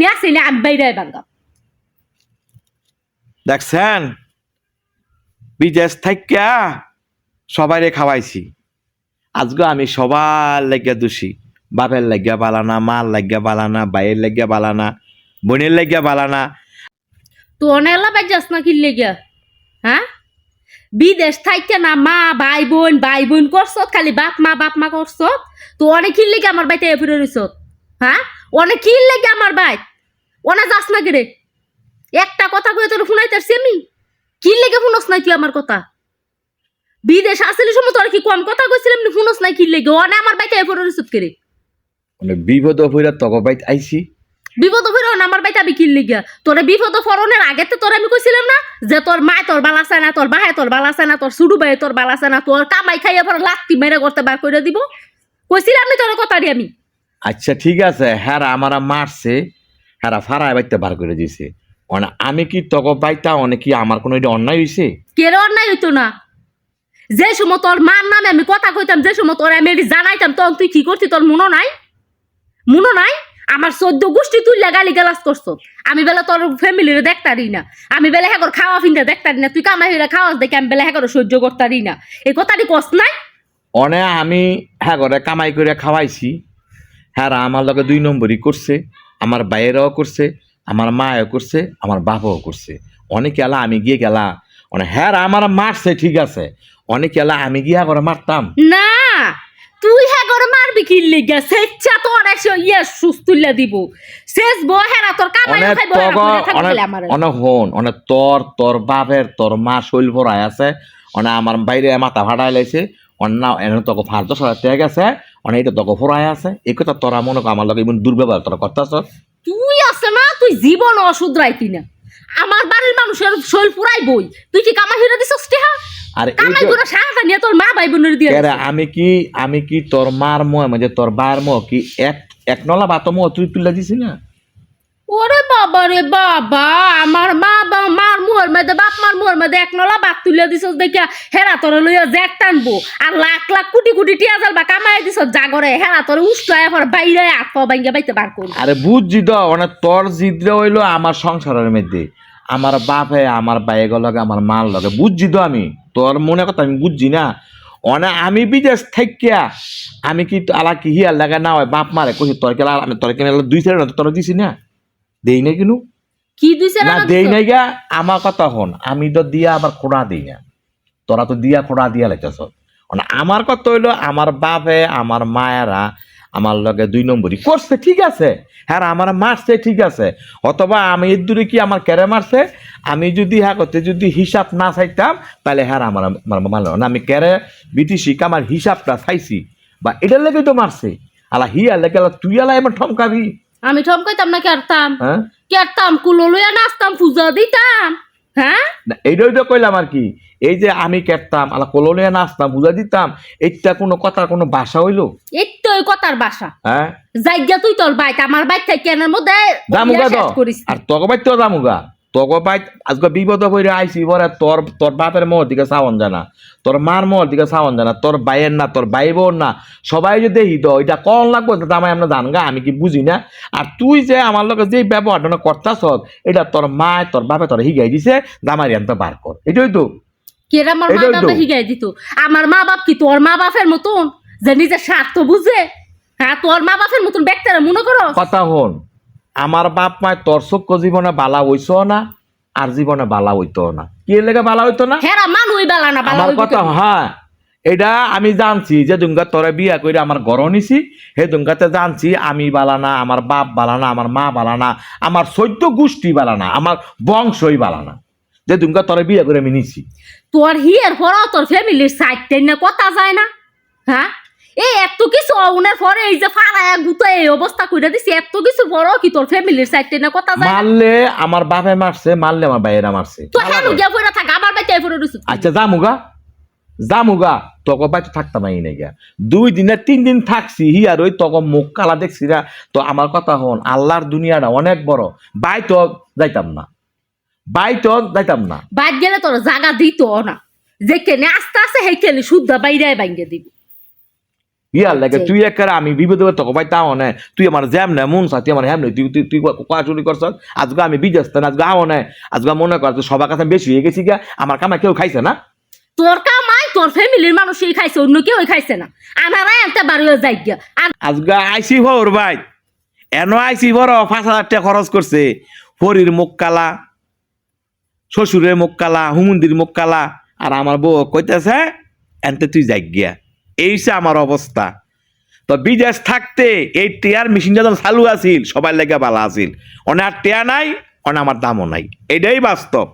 নিয়ে আসে না আমি বাইরে বাঙ্গা দেখছেন বিদেশ থাইকা সবাইরে খাওয়াইছি আজকে আমি সবার লাগিয়া দোষী বাপের লাগিয়া বালানা মার লাগিয়া বালানা ভাইয়ের লাগিয়া বালানা বোনের লাগিয়া বালানা তো অনেলা বাজাস না কিনলে গিয়া হ্যাঁ বিদেশ থাইকে না মা ভাই বোন করছত খালি বাপ মা করছত তো অনেক কিনলে গিয়ে আমার বাইতে ফিরে রইছত হ্যাঁ অনেক কিনলে গিয়ে আমার বাইত অনেক যাস না গেরে একটা কথা কয়ে তোর শুনাইতেছি আমি কিনলে গে শুনস নাই তুই আমার কথা বিদেশ আসলে সময় তোর কি কম কথা কইছিলাম নি শুনস নাই কিনলে গে অনেক আমার বাইতে ফিরে রইছত করে মানে বিপদ হইরা তক বাইত আইছি বিপদ ফিরন আমার বাইতে আমি কিনলে গিয়া তোরে বিপদ ফরনের আগে তো তোর আমি কইছিলাম না যে তোর মা তোর বালাছে না তোর বাহে তোর বালাছে না তোর সুডু ভাই তোর বালাছে না তোর কামাই খাইয়া পর লাত্তি মেরে করতে বার করে দিব কইছিলাম নি তোর কথাটি আমি আচ্ছা ঠিক আছে হ্যাঁ আমারা মারছে হ্যাঁ ফাড়ায় বাইতে বার করে দিছে মানে আমি কি তক বাইতা অনেক কি আমার কোনো এটা অন্যায় হইছে কেন অন্যায় হইতো না যে সময় তোর মার নামে আমি কথা কইতাম যে সময় তোর আমি জানাইতাম তখন তুই কি করতি তোর মনো নাই আমার 14 গোষ্ঠী তুই গালি গালাজ করছ আমি বেলা তোর ফ্যামিলির দেখতারি না আমি বেলা হ্যাঁ খাওয়া ফিনতে দেখতারি না তুই কামাই হইরা খাওয়াস দেখে আমি বেলা হ্যাঁ সহ্য করতারি না এই কথাটি কস নাই অনে আমি হ্যাঁ করে কামাই করে খাওয়াইছি হ্যাঁ আমার লগে 2 নম্বরই করছে আমার ভাইয়েরাও করছে আমার মাও করছে আমার বাবাও করছে অনেক এলা আমি গিয়ে গেলা মানে হ্যাঁ আমার মারছে ঠিক আছে অনেক এলা আমি গিয়া করে মারতাম না তুই হ্যাঁ করে মারবি কি লিগা সেচ্ছা তোর এসে সুস্তুল্লা দিব শেষ বহেরা তোর কামাই খাইবো অনেক হন অনেক তোর বাপের তোর মা শৈল ভরায় আছে অনেক আমার বাইরে মাথা ভাড়াই লাইছে অন্য এনে তোকে 5-10 হাজার গেছে অনেক এটা তোকে ভরায় আছে এই কথা তোরা মনে কর আমার লগে এমন দুর্ব্যবহার তোরা করতেছ তুই আছে না তুই জীবন অশুধরাইতি না আমার বাড়ির মানুষের শৈল পুরাই বই তুই কি কামাই হইরা দিছস টিহা আর কামাই করে সাহায্য নিয়ে তোর মা ভাই বোনের দিয়ে আমি কি তোর মার মোহ মানে তোর বায়ের মোহ কি এক নলা বাত মোহ তুই তুলে দিছি না ওরে বাবা রে বাবা আমার মার মুহর মধ্যে বাপ মার মুহর মধ্যে এক নলা বাত তুলে দিছস দেখিয়া হেরা তোর লইয়া জ্যাক টানবো আর লাখ লাখ কোটি টিয়া জাল বা কামাই দিছস জাগরে হেরা তোর উষ্টায় পর বাইরে আট বাইঙ্গা বাইতে বার করবো আরে বুঝছি তো মানে তোর জিদ্রে হইলো আমার সংসারের মধ্যে আমার বাপে আমার বাইয়ের লগে আমার মার লগে বুঝছি তো আমি তোর মনে কথা আমি বুঝছি না অনেক আমি বিদেশ থাকিয়া আমি কি আলা কি হিয়ার লাগে না হয় বাপ মারে কইছি তোর কেলা আমি তোর কেলা 2 সের তোর দিছি না দেই না কিনু কি দিছে না দেই নাই গা আমার কথা হন আমি তো দিয়া আবার খোড়া দেই না তোরা তো দিয়া খোড়া দিয়া লাইতেছ মানে আমার কথা হইলো আমার বাপে আমার মায়েরা আমার লগে 2 নম্বরই করছে ঠিক আছে হ্যাঁ আমার মারছে ঠিক আছে অথবা আমি এর দূরে কি আমার কেড়ে মারছে আমি যদি হ্যাঁ করতে যদি হিসাব না চাইতাম তাহলে হ্যাঁ আমার মারল না আমি কেড়ে বিটিসি আমার হিসাবটা চাইছি বা এটার লেগে তো মারছে আলা হিয়া লেগে তুই আলা এমন ঠমকাবি আমি ঠমকাইতাম না কেরতাম কুলো লইয়া নাচতাম পূজা দিতাম হ্যাঁ এইটাই তো কইলাম আর কি এই যে আমি কেটতাম আলা কলোনিয়া নাচতাম বুঝা দিতাম এইটা কোনো কথার কোনো ভাষা হইলো এই তো ওই কথার ভাষা হ্যাঁ জায়গা তুই তোর বাইক আমার বাইক থেকে কেনার মধ্যে জামুগা তো আর তগো বাইক তো জামুগা তগো বাইক আজকে বিপদ হইরে আইছি বরে তোর বাপের মোহর দিকে সাওন জানা তোর মার মোহর দিকে সাওন জানা তোর ভাইয়ের না তোর ভাই বোন না সবাই যদি দেখি তো এটা কন লাগবো দামাই আমরা জানগা আমি কি বুঝি না আর তুই যে আমার লগে যে ব্যবহারটা করতাছ এটা তোর মা তোর বাপে তোর হিগাই দিছে জামাই আনতে বার কর এটাই তো কেরা আমার মা বাবা হিগাই দিত আমার মা বাপ কি তোর মা বাপের মতন যে নিজের স্বার্থ বুঝে হ্যাঁ তোর মা বাপের মতন ব্যক্তিরা মনে করো কথা হন আমার বাপ মায় তোর চক্ষু জীবনে বালা হইছ না আর জীবনে বালা হইতো না কি লেগে বালা হইতো না হেরা মানুই বালা না আমার কথা হ্যাঁ এটা আমি জানছি যে দুঙ্গা তোরা বিয়া করে আমার ঘর নিছি হে দুঙ্গাতে জানছি আমি বালা না আমার বাপ বালা না আমার মা বালা না আমার 14 গোষ্ঠী বালা না আমার বংশই বালা না যে দুঙ্গা তোরা বিয়া করে আমি নিছি তোর হিয়ার পরও তোর ফ্যামিলির সাইড না কথা যায় না হ্যাঁ এই এত কিছু উনার পরে এই যে ফাড়ায়া গুতা এই অবস্থা কইরা দিছি এত কিছু পরও কি তোর ফ্যামিলির সাইড না কথা যায় মারলে আমার বাপে মারছে মারলে আমার ভাইয়েরা মারছে তো কেন গিয়া পড়া থাক আমার বাইতে পড়ে রইছ আচ্ছা জামুগা তোকে বাইতে থাকতাম এই নাকি 2 দিন 3 দিন থাকছি হিয়ার ওই তোকে মুখ কালা দেখছি না তো আমার কথা হন আল্লাহর দুনিয়াটা অনেক বড় বাইত যাইতাম না বাইত গেলে তোর জায়গা দিত না যেখানে আস্তে আস্তে সেইখানে শুদ্ধ বাইরে ভাঙ্গে দিব ইয়ার লাগে তুই একেবারে আমি বিপদে তোকে ভাই তাও না তুই আমার জ্যাম না মন তুই আমার হ্যাম তুই তুই তুই কোয়া চুরি করছ আজকে আমি বিদেশ আজকে আও না আজকে মনে কর তুই সবার কাছে বেশি হয়ে গেছি গা আমার কামা কেউ খাইছে না তোর কামাই তোর ফ্যামিলির মানুষই খাইছে অন্য কেউ খাইছে না আমারা একটা বাড়িও যাই গিয়া আর আজকে আইসি ভোর ভাই এনো আইসি বড় 5,000 টাকা খরচ করছে হরির মুখ কালা শ্বশুরের মুখ কালা হুমুন্দির মুখ কালা আর আমার বউ কইতেছে এনতে তুই যাই গিয়া এইসে আমার অবস্থা তো বিদেশ থাকতে এই টেয়ার মেশিনটা যখন চালু আছিল সবাই লেগে ভালো আছিল অনেক আর টেয়া নাই অনেক আমার দামও নাই এটাই বাস্তব